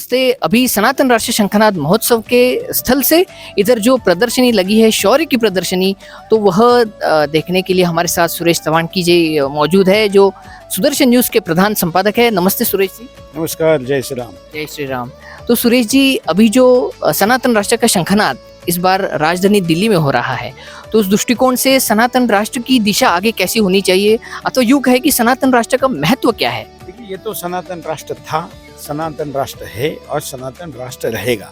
नमस्ते। अभी सनातन राष्ट्रीय शंखनाद महोत्सव के स्थल से इधर जो प्रदर्शनी लगी है, शौर्य की प्रदर्शनी, तो वह देखने के लिए हमारे साथ सुरेश चवाणकी जी मौजूद है, जो सुदर्शन न्यूज़ के प्रधान संपादक है। नमस्ते सुरेश जी। नमस्कार, जय श्री राम। जय श्री राम। तो सुरेश जी, अभी जो सनातन राष्ट्र का शंखनाद इस बार राजधानी दिल्ली में हो रहा है, तो उस दृष्टिकोण से सनातन राष्ट्र की दिशा आगे कैसी होनी चाहिए, अथवा यूँ कहे कि सनातन राष्ट्र का महत्व क्या है? देखिए, ये तो सनातन राष्ट्र था, सनातन राष्ट्र है और सनातन राष्ट्र रहेगा।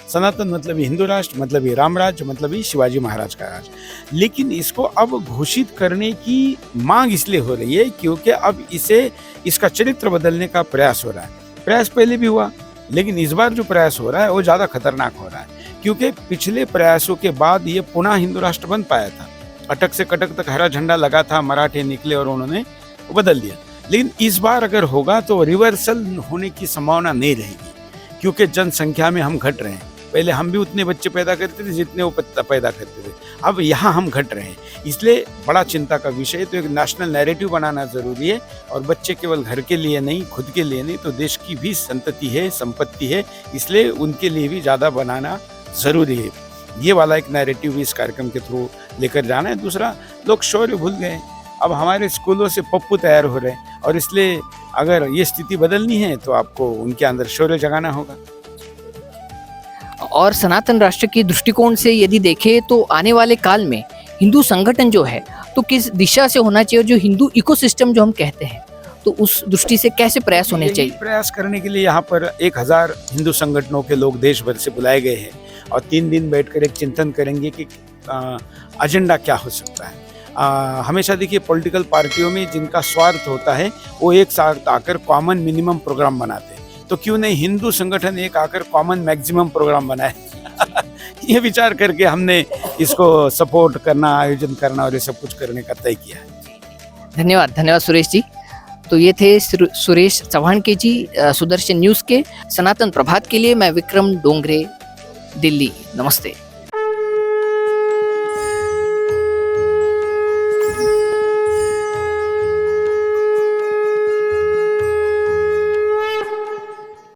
सनातन मतलब ही हिंदू राष्ट्र, मतलब ही राम राज्य, मतलब ही शिवाजी महाराज का राज। लेकिन इसको अब घोषित करने की मांग इसलिए हो रही है क्योंकि अब इसका चरित्र बदलने का प्रयास हो रहा है। प्रयास पहले भी हुआ, लेकिन इस बार जो प्रयास हो रहा है वो ज़्यादा खतरनाक हो रहा है, क्योंकि पिछले प्रयासों के बाद ये पुनः हिंदू राष्ट्र बन पाया था। अटक से कटक तक हरा झंडा लगा था, मराठे निकले और उन्होंने बदल दिया। लेकिन इस बार अगर होगा तो रिवर्सल होने की संभावना नहीं रहेगी, क्योंकि जनसंख्या में हम घट रहे हैं। पहले हम भी उतने बच्चे पैदा करते थे जितने वो पैदा करते थे, अब यहाँ हम घट रहे हैं, इसलिए बड़ा चिंता का विषय है। तो एक नेशनल नैरेटिव बनाना जरूरी है, और बच्चे केवल घर के लिए नहीं, खुद के लिए नहीं, तो देश की भी संतति है, संपत्ति है, इसलिए उनके लिए भी ज़्यादा बनाना ज़रूरी है। ये वाला एक नैरेटिव इस कार्यक्रम के थ्रू लेकर जाना है। दूसरा, लोग शौर्य भूल गए, अब हमारे स्कूलों से पप्पू तैयार हो रहे हैं, और इसलिए अगर ये स्थिति बदलनी है तो आपको उनके अंदर शौर्य जगाना होगा। और सनातन राष्ट्र की दृष्टिकोण से यदि देखें तो आने वाले काल में हिंदू संगठन जो है तो किस दिशा से होना चाहिए, और जो हिंदू इकोसिस्टम जो हम कहते हैं, तो उस दृष्टि से कैसे प्रयास होने चाहिए? प्रयास करने के लिए यहाँ पर 1000 हिंदू संगठनों के लोग देश भर से बुलाए गए हैं, और 3 दिन बैठकर एक चिंतन करेंगे कि एजेंडा क्या हो सकता है। हमेशा देखिए, पॉलिटिकल पार्टियों में जिनका स्वार्थ होता है वो एक साथ आकर कॉमन मिनिमम प्रोग्राम बनाते हैं, तो क्यों नहीं हिंदू संगठन एक आकर कॉमन मैक्सिमम प्रोग्राम बनाए। ये विचार करके हमने इसको सपोर्ट करना, आयोजन करना और ये सब कुछ करने का तय किया है। धन्यवाद सुरेश जी। तो ये थे सुरेश चवाणके जी, सुदर्शन न्यूज़ के। सनातन प्रभात के लिए मैं विक्रम डोंगरे, दिल्ली। नमस्ते।